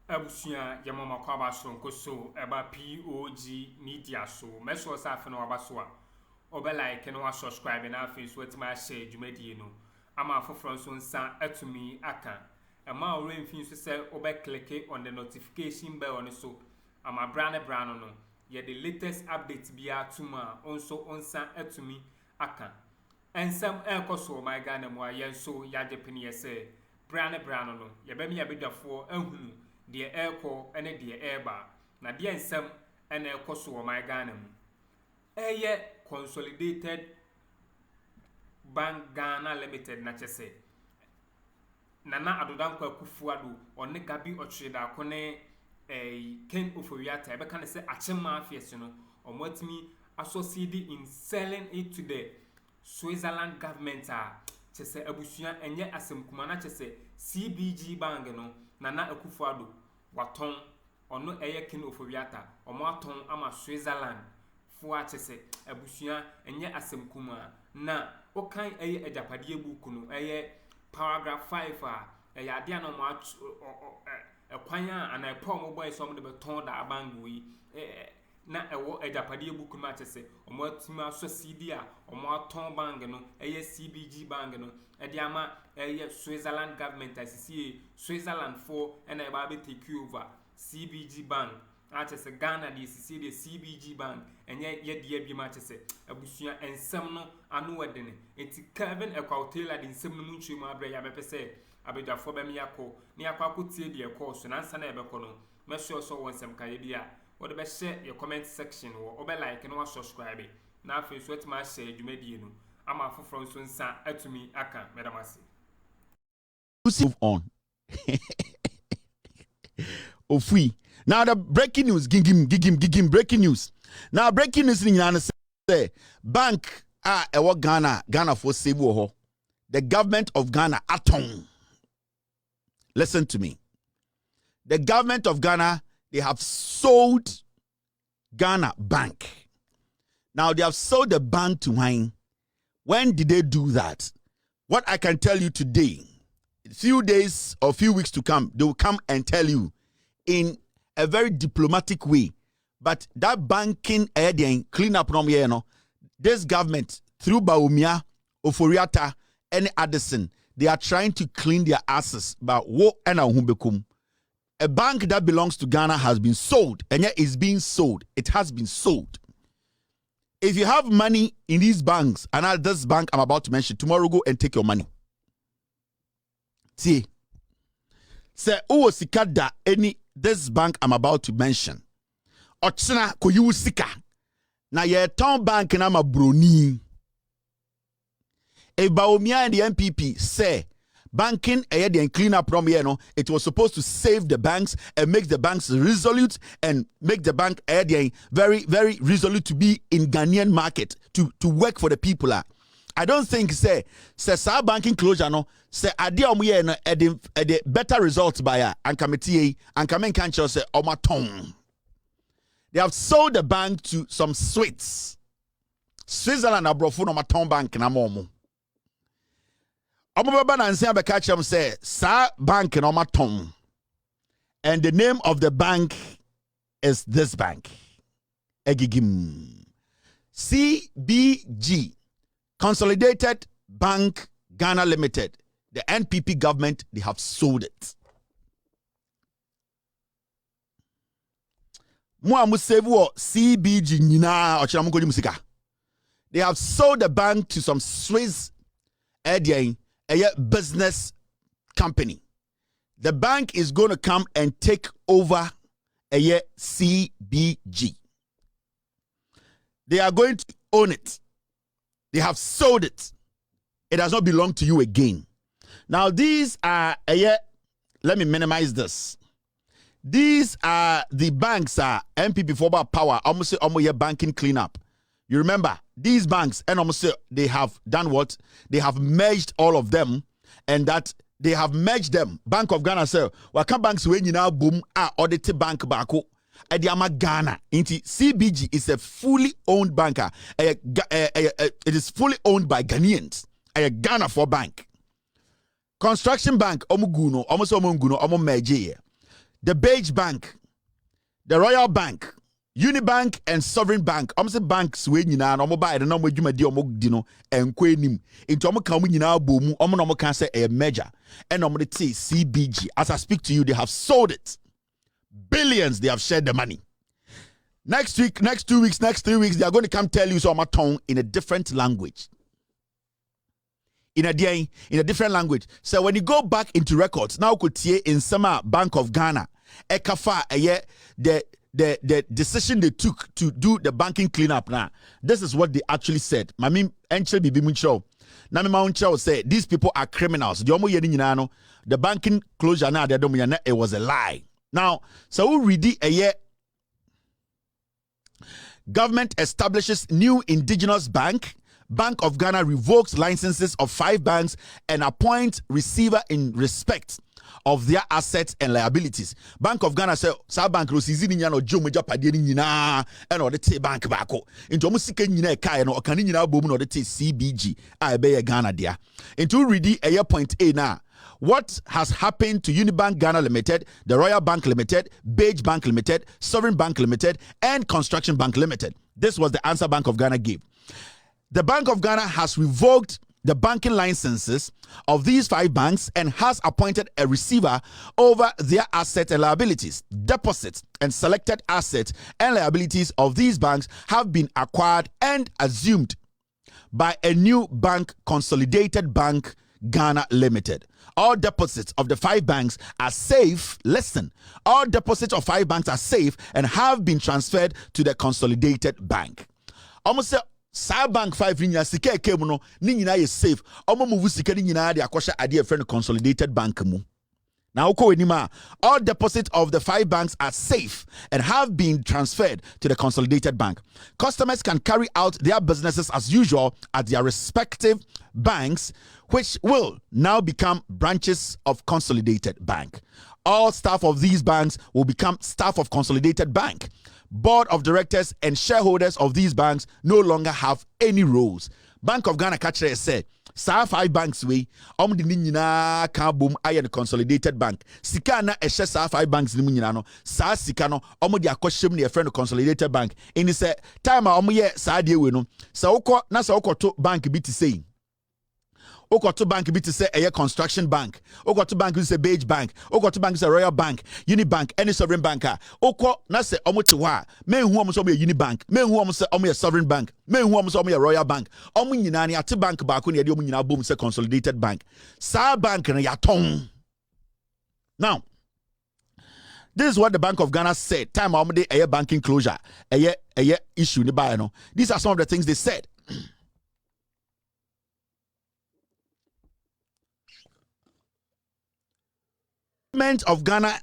Abusia yamama kwaba sonko so eba POG Media so meso sa afi no abaso a obe like no subscribe na afi so wetima share dwumadi no ama afoforo so nsa atumi aka ema ore mfin so se obe click on the notification bell on so ama brand no ye the latest update bia tuma onso onsa atumi aka ensam ekoso my Ghana mo ayen so Ǎgyapad ye se brand no ye be me abedwafo ahunu de airco ene de airba na de ensem ene ekoso my Ghana mu eye consolidated bank Ghana limited na chese nana adodankwa Akuffo Addo one gabi otweda akone ken oforiata ebe kan se achema afies no omwatimi associated in selling it to the Switzerland government chese abusuan enye asemkuma na chese CBG bank no nana Akuffo Addo waton ono eye ken oforiata omo aton ama Switzerland fo chese abusuan enye asemkuma na okan eye Ǎgyapad book no eye paragraph 5 eye ade na mo ekwanya ana epo mo boy so mo de beton da abangu na ewo Ǎgyapad book no chese omo atimi aso CD a omo aton bank no eye CBG bank no ede ama eye Switzerland government asisi Switzerland for and e ba be take over CBG bank achese Ghana de asisi de CBG bank enye ye de abi ma achese abusua ensem no anu wedene enti Kevin Ekwawtela de ensem no munchu mu abra ya bepese abedwafo be me yakọ ne yakọ akotie de ekọ so na nsa na ebekọ no me sure so wonsem kaye bia wo de be share your comment section wo obe like no subscribe na afi so etima share dwumadi no ama afoforo so nsa atumi aka medamase move on. Ofui. Now the breaking news, gigim, breaking news. Now breaking news in say bank ewo Ghana for Sebu. The government of Ghana aton. Listen to me. The government of Ghana, they have sold Ghana Bank. Now they have sold the bank to wine. When did they do that? What I can tell you today, few days or few weeks to come, they will come and tell you in a very diplomatic way. But that banking clean up from here, this government through Bawumia, Oforiata, and Addison, they are trying to clean their asses. But what a bank that belongs to Ghana has been sold, and yet is being sold. It has been sold. If you have money in these banks, and this bank I'm about to mention, tomorrow go and take your money. See, say uwo sikada any this bank I'm about to mention. Ochina ko yu sika na ye town bank na ma broni. If Bawumia and the MPP say banking and clean up from here, no, it was supposed to save the banks and make the banks resolute and make the bank very, very resolute to be in Ghanaian market to work for the people. I don't think say banking closure no say ade omuye no ede better results by and committee and come can say omaton. They have sold the bank to some Switzerland abrofo no maton bank na momo. Omobaba na nsia be catch them say sa bank no maton. And the name of the bank is this bank. Egigim. CBG. Consolidated Bank Ghana Limited, the NPP government, they have sold it. CBG they have sold the bank to some Swiss business company. The bank is going to come and take over a CBG. They are going to own it. They have sold it. It does not belong to you again. Now, these are, let me minimize this. These are the banks, MPP for power, almost say, banking cleanup. You remember, these banks, and almost say, they have done what? They have merged all of them, and that they have merged them. Bank of Ghana, sir, waka banks when you now boom, audited bank bako. Ediama Ghana into CBG is a fully owned banker. It is fully owned by Ghanaians. A Ghana for bank. Construction bank omuguno omo meje. the BÉJ Bank, the Royal Bank, Unibank, and Sovereign Bank. Say banks we nyina no mo buy the no mo dwumadi o mo di no enko enim. Into mo kan mo nyina bomu, o mo no mo kan say a major. And no mo de CBG. As I speak to you, they have sold it. Billions, they have shared the money. Next week, next 2 weeks, next 3 weeks, they are going to come tell you some tongue in a different language. In a different language. So when you go back into records, now could see in Sama Bank of Ghana, Ekafa, the decision they took to do the banking cleanup now. This is what they actually said. Mami enche bibi muncho. Nami mauncho say these people are criminals. The banking closure now it was a lie. Now, so we read it government establishes new indigenous bank. Bank of Ghana revokes licenses of 5 banks and appoints receiver in respect of their assets and liabilities. Bank of Ghana say sa bank ro sizi ni nya no jomo japade ni nyina e no de te bank baako into omo sika nyina e kai no okane nyina bom no de te CBG a be ye Ghana dia. Into ready a point A now. What has happened to Unibank Ghana Limited, the Royal Bank Limited, BÉJ Bank Limited, Sovereign Bank Limited, and Construction Bank Limited? This was the answer Bank of Ghana gave. The Bank of Ghana has revoked the banking licenses of these 5 banks and has appointed a receiver over their assets and liabilities. Deposits and selected assets and liabilities of these banks have been acquired and assumed by a new bank, Consolidated Bank Ghana Limited. All deposits of the 5 banks are safe. Listen, all deposits of 5 banks are safe and have been transferred to the Consolidated Bank. Almost Sa bank 5 nyina sika ekemu no ni nyina ye safe. Omo move sika ni nyina de akosha ade friend Consolidated Bank mu. Now all deposits of the 5 banks are safe and have been transferred to the Consolidated Bank. Customers can carry out their businesses as usual at their respective banks, which will now become branches of Consolidated Bank. All staff of these banks will become staff of Consolidated Bank. Board of directors and shareholders of these banks no longer have any roles. Bank of Ghana catcher said, Sa 5 banks we the nyina ka bom aye the Consolidated Bank. Sika na ehye sa 5 banks ni nyina no. Sa sika no de akohyem na friend Consolidated Bank. Ini say time a ye sa de we no. Sa ukọ na sa ukoto bank bi ti say. Ukoto bank bi ti say eye Construction Bank. Ukoto bank bi say BÉJ Bank. Ukoto bank say Royal Bank, Unibank, any Sovereign Banker. Uko na say omo te wa. Me hu omo so omo Unibank. Me hu omo say omo Sovereign Bank. Me hu omo so omo Royal Bank. Omo nyina ni ate bank ba ko na de omo nyina bom say Consolidated Bank. Sa bank na ya ton. Now, this is what the Bank of Ghana said. Time omo de eye banking closure. Eye issue ni ba no. These are some of the things they said. Government of Ghana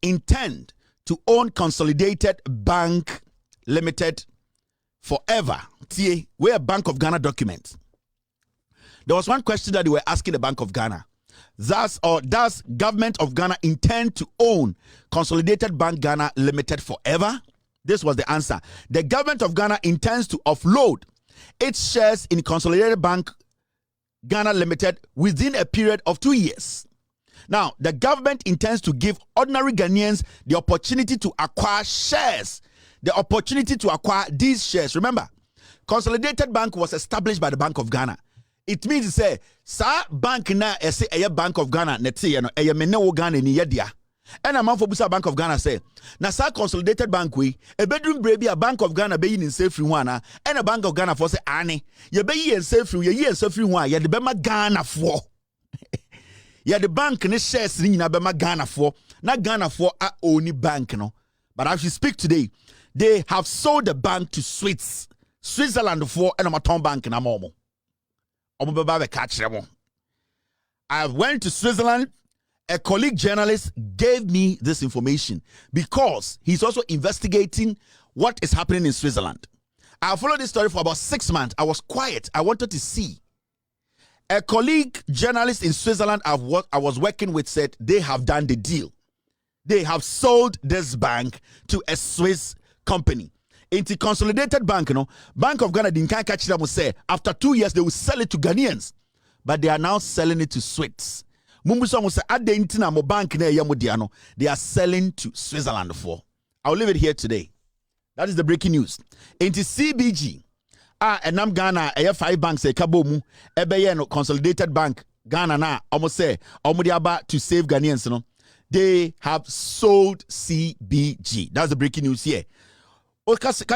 intend to own Consolidated Bank Limited forever. Where Bank of Ghana documents. There was one question that they were asking the Bank of Ghana. Does Government of Ghana intend to own Consolidated Bank Ghana Limited forever? This was the answer. The Government of Ghana intends to offload its shares in Consolidated Bank Ghana Limited within a period of 2 years. Now, the government intends to give ordinary Ghanaians the opportunity to acquire shares. The opportunity to acquire these shares. Remember, Consolidated Bank was established by the Bank of Ghana. It means to say, sa bank na ese eye Bank of Ghana neti ye no eye mene wo Ghana ni yedia. And a man for Busa Bank of Ghana say, na sa Consolidated Bank we a bedroom baby a Bank of Ghana be in safe free one and a Bank of Ghana for say ane ye be in safe free ye safe free one ye the bema Ghana for. Yeah, the bank ne shares ni nyina bema Ghana for. Na Ghana for a only bank no. But as we speak today, they have sold the bank to Switzerland for and a ton bank na momo. Omo beba be catch them. I went to Switzerland. A colleague journalist gave me this information because he's also investigating what is happening in Switzerland. I followed this story for about 6 months. I was quiet. I wanted to see. A colleague journalist in Switzerland I was working with said they have done the deal. They have sold this bank to a Swiss company. Into Consolidated Bank, Bank of Ghana didn't catch them say after 2 years they will sell it to Ghanaians, but they are now selling it to Swiss. Mumbuso mo say adenti na mo bank na eyɛ mo dia no, they are selling to Switzerland for. I'll leave it here today. That is the breaking news. Into CBG. Enam Ghana, 5 banks, Kabomu, Ebeye no consolidated bank, Ghana na, almost say, about to save Ghanaians, no. They have sold CBG. That's the breaking news here. First.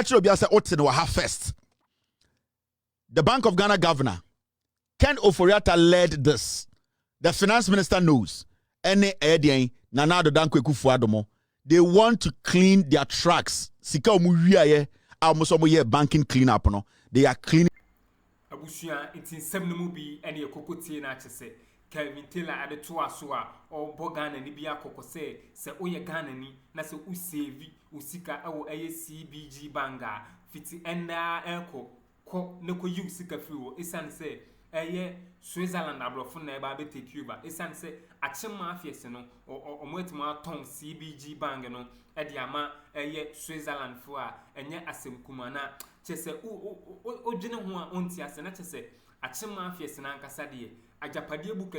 The Bank of Ghana governor, Ken Oforiatta, led this. The finance minister knows. Ene Edien, Nanado Dankwe Kufuadomo. They want to clean their tracks. Sika omuwiaye, almost omoye banking clean up, no. They are cleaning. Abusia, it's in 7 movie and your cocotie na chese. Kevin Taylor at the Tuasua or Bogan and Libya Cocose, say Oya Ganani, Nasa Usevi, Usika, our CBG Banga, Fiti Enda Elko, Noko U Sika Fu, Isan say, Switzerland Abrofuna Babete Cuba, Isan say, Akyem Mafiasino, or Mwetma Tom CBG Bangano, Ediama, Switzerland for, and yet Asem Kumana, Chese, O General Ontia Senate, Akyem Mafiasina Cassadie. Ǎgyapad book,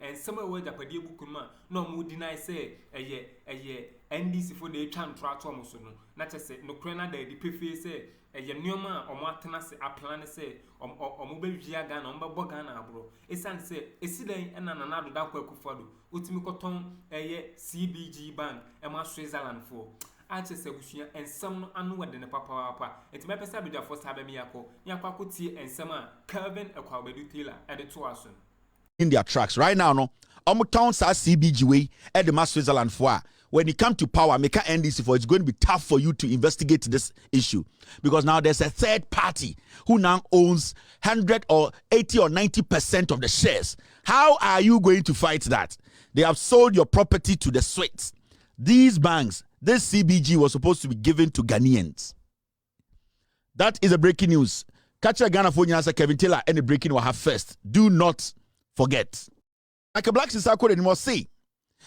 and somewhere where Ǎgyapad book no more deny say NDC for the try to almost no. Not just say no crana de prefer say a Yama or Martinas a plan say or mobile Giagan on Bogana bro. It's say a Sidney and another Akuffo, Utimicoton CBG bank and my Switzerland for. I just say and some unwed in the papa. It's my person with the first Habemiako, Yapakuti and Sama, Calvin, a Quabedu Taylor at the Tuasun. In their tracks right now, no. Town sa CBG way at the Mass Switzerland for. When it comes to power, make an NDC for it's going to be tough for you to investigate this issue because now there's a third party who now owns 100 or 80 or 90% of the shares. How are you going to fight that? They have sold your property to the Swiss. These banks. This CBG was supposed to be given to Ghanaians. That is a breaking news. Catch a Ghana phone answer Kevin Taylor and the breaking will have first. Do not forget. Michael Blackson Sako anymore say.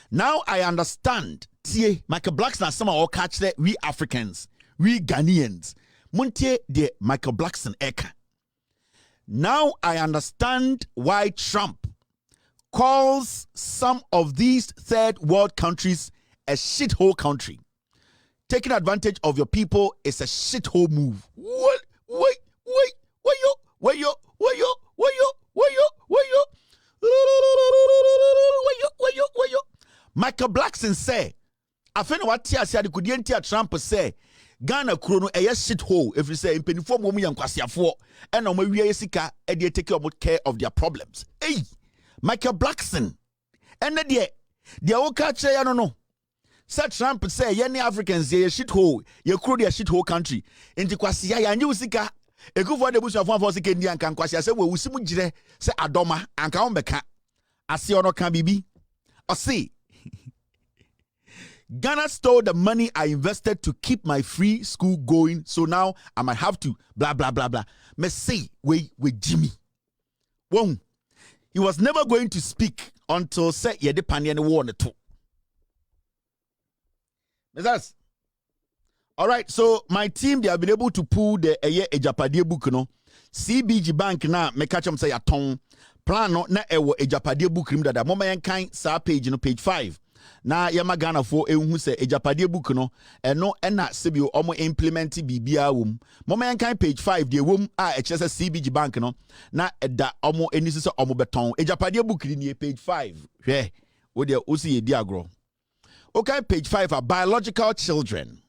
Now I understand. See, Michael Blackson some all catch that we Africans, we Ghanaians. Muntie de Michael Blackson Eka. Now I understand why Trump calls some of these third world countries a shithole country. Taking advantage of your people is a shithole move. What? Wait, Michael Blackson say, I think what Tia said could enter Trump say, Ghana Chrono a shithole if you say in Penifo Mumi and Kwasiafo, and on my Sika, and they take care of their problems. Hey, Michael Blackson, and the old catcher, I don't know. Such Trump say, any Africans, ye shithole, ye crew a shithole country. Into Kwasia, and you sika, a good for the bush of 1 for Indian can Kwasia say, well, we see Mujire, say Adoma, and Kaumbeka. I see or no can be. Or see. Ghana stole the money I invested to keep my free school going, so now I might have to blah blah blah blah. Me say with Jimmy. Whoa. He was never going to speak until say ye de pani and war on the two. That's all right. So my team, they have been able to pull the Ǎgyapad book, no. CBG bank na me catch them say a ton plan no na ewo Ǎgyapad book rim that mama yan kind sa page no page 5. Na yama Ghana for who say Ǎgyapad book no no na sebio omo implement bibia wom. Mama yan kind page 5 the wom CBG bank no na eda omo eni so omo beton Ǎgyapad book ni page 5. Hwe wo de o si edi agro. Okay, page 5 are biological children.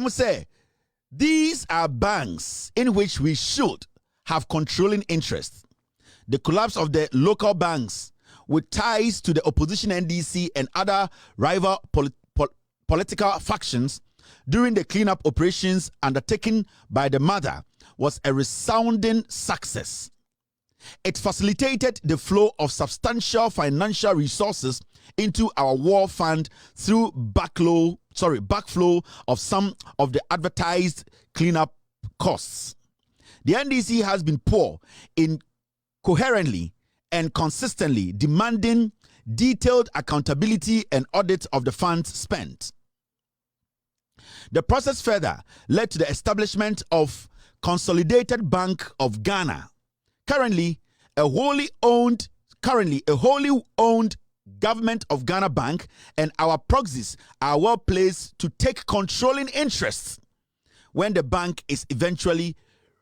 Say these are banks in which we should have controlling interests. The collapse of the local banks with ties to the opposition NDC and other rival political factions during the cleanup operations undertaken by the mother was a resounding success. It facilitated the flow of substantial financial resources into our war fund through backflow of some of the advertised cleanup costs. The NDC has been poor in coherently and consistently demanding detailed accountability and audit of the funds spent. The process further led to the establishment of Consolidated Bank of Ghana, currently currently a wholly owned government of Ghana bank, and our proxies are well placed to take controlling interests when the bank is eventually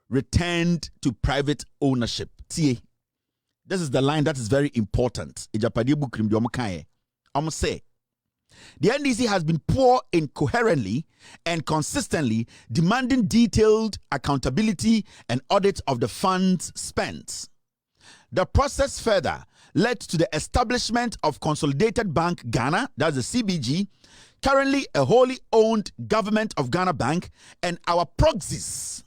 returned to private ownership. See, this is the line that is very important. Say, the NDC has been poor in coherently and consistently demanding detailed accountability and audit of the funds spent. The process further led to the establishment of Consolidated Bank Ghana, that's the CBG, currently a wholly owned government of Ghana bank, and our proxies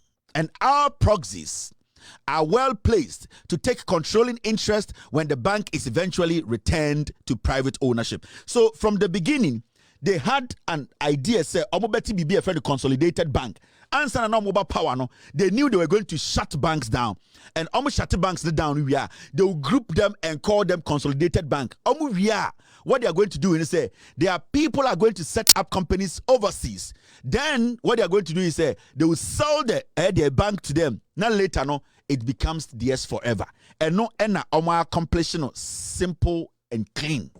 are well placed to take controlling interest when the bank is eventually returned to private ownership. So from the beginning, they had an idea, say, Omobeti BB a friend Consolidated Bank. Answer and mobile power, no. They knew they were going to shut banks down. And almost shut banks down, they will group them and call them Consolidated Bank. What they are going to do is say, their people are going to set up companies overseas. Then what they are going to do is say, they will sell their bank to them. Now later, no, it becomes theirs forever. And no, completion simple and clean.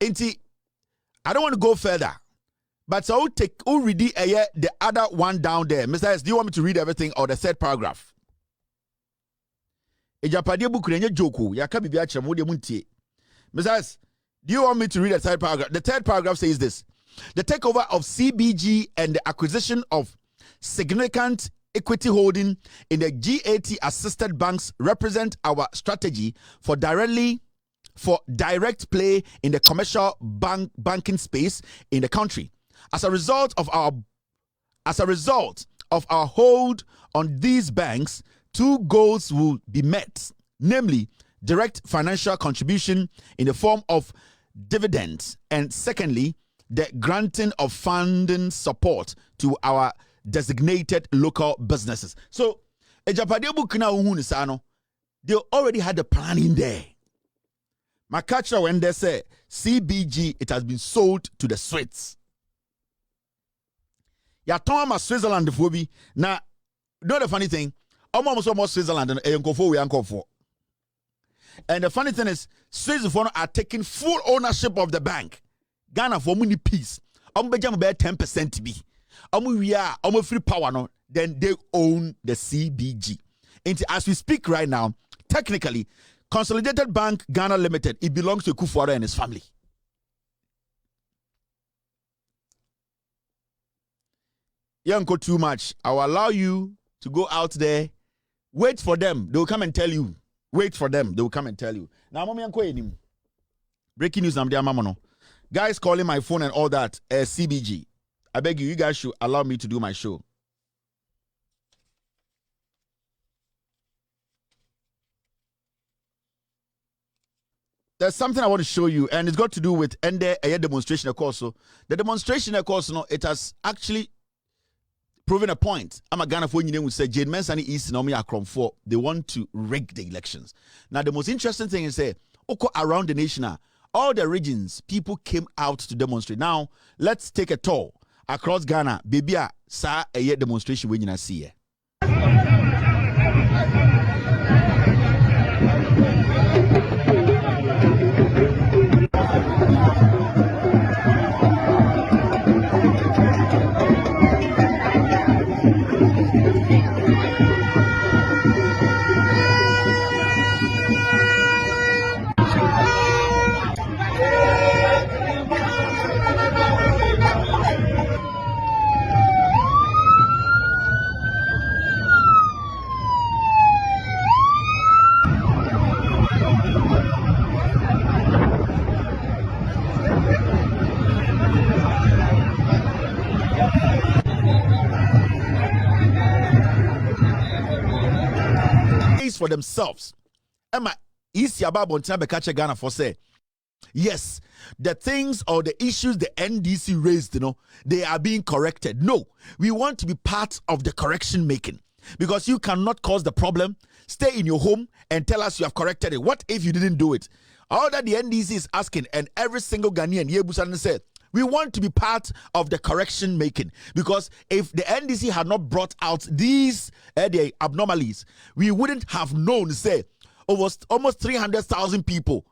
I don't want to go further. But so I'll read the other one down there. Mr. S, do you want me to read everything or the third paragraph? Mr. S, do you want me to read the third paragraph? The third paragraph says this. The takeover of CBG and the acquisition of significant equity holding in the GAT assisted banks represent our strategy for direct play in the commercial banking space in the country. As a result of our hold on these banks, two goals will be met, namely direct financial contribution in the form of dividends, and secondly, the granting of funding support to our designated local businesses. So, they already had the plan in there. My catcher, when they say CBG, it has been sold to the Swiss. Ya Thomas Switzerland phobia. Now, know the funny thing, almost Switzerland and Akuffo. And the funny thing is, Swiss are taking full ownership of the bank. Ghana for money peace. Bejam about 10% to be. We are free power no. Then they own the CBG. And as we speak right now, technically, Consolidated Bank Ghana Limited, it belongs to Akuffo and his family. You don't go too much. I will allow you to go out there. Wait for them. They will come and tell you. Wait for them. They will come and tell you. Now, breaking news. Guys calling my phone and all that. CBG. I beg you, you guys should allow me to do my show. There's something I want to show you, and it's got to do with a demonstration, of course. So the demonstration, of course, it has actually proven a point. I'm a Ghana for you would say Jane Mensani East and Akroma, they want to rig the elections. Now, the most interesting thing is around the nation, all the regions, people came out to demonstrate. Now, let's take a tour across Ghana. Baby, sa a demonstration when you see it. For themselves. Emma, easy about Ghana Ghana for say, yes, the things or the issues the NDC raised, they are being corrected. No, we want to be part of the correction making because you cannot cause the problem. Stay in your home and tell us you have corrected it. What if you didn't do it? All that the NDC is asking, and every single Ghanaian, Yebusan said, We want to be part of the correction making, because if the NDC had not brought out these the abnormalities, we wouldn't have known, say, almost 300,000 people.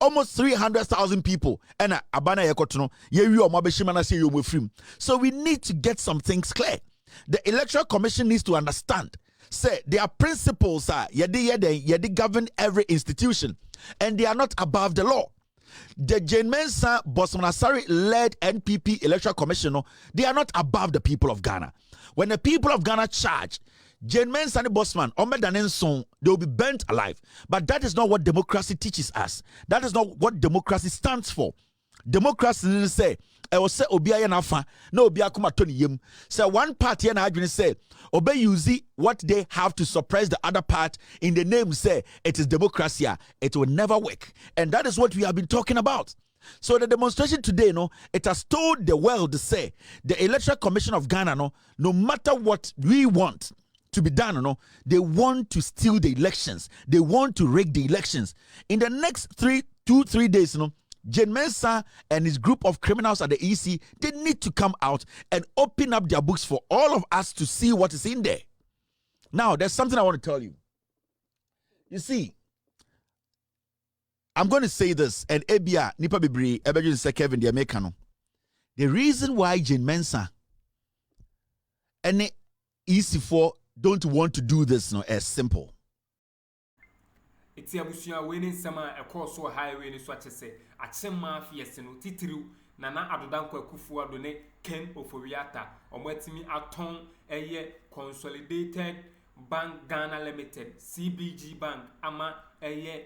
Almost 300,000 people. And abana yekotono yewi omabeshimana say yomofrim. So we need to get some things clear. The Electoral Commission needs to understand. Say their principles are yedi govern every institution, and they are not above the law. The Jane Mensah Bosmanasari led NPP Electoral Commission, they are not above the people of Ghana. When the people of Ghana charge Jane Mensah and Bosman, they will be burnt alive. But that is not what democracy teaches us. That is not what democracy stands for. Democracy didn't say, I will say Obia Nafa, no Obia Kuma Tony Yim. So one party and I say, Obey use what they have to suppress the other part in the name, say it is democracy. It will never work. And that is what we have been talking about. So the demonstration today, it has told the world to say the Electoral Commission of Ghana, no matter what we want to be done, they want to steal the elections. They want to rig the elections. In the next 3 days, Jane Mensah and his group of criminals at the EC, they need to come out and open up their books for all of us to see what is in there. Now, there's something I want to tell you. You see, I'm going to say this, and Ebia, Nipa Bibri, Ebejun se Kevin, the Americano. The reason why Jane Mensah and the EC4 don't want to do this is simple. It's a bushia winning summer a course so highway in such as say, Akyem mafia seno titiru, Nana Addo Akuffo Addo Ken Oforiata, or Wetimi Aton a year consolidated bank Ghana Limited, CBG Bank, Ama a year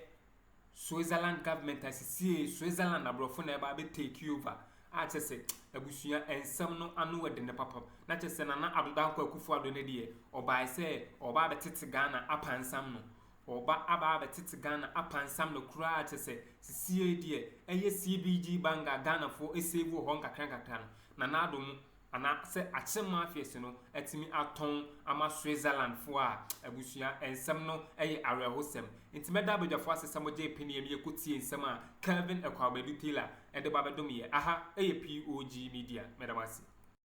Switzerland government as see Switzerland abrofone baby take you over. I just say a bushia and some no annual in the papa, not just Nana Addo Akuffo Addo ne or by say, or by the Ghana upon some. Or ba aba betiti Ghana upon some no cry to say CAD a CBG banga Ghana for a save honka crankan nanadum and I say Akyem mafia etimi aton ama Switzerland for a bushia and some no a area hosem intimate with the first some J penny and Yakuti and Sama Kelvin a Taylor and the Babadumia aha a POG Media Madamasi.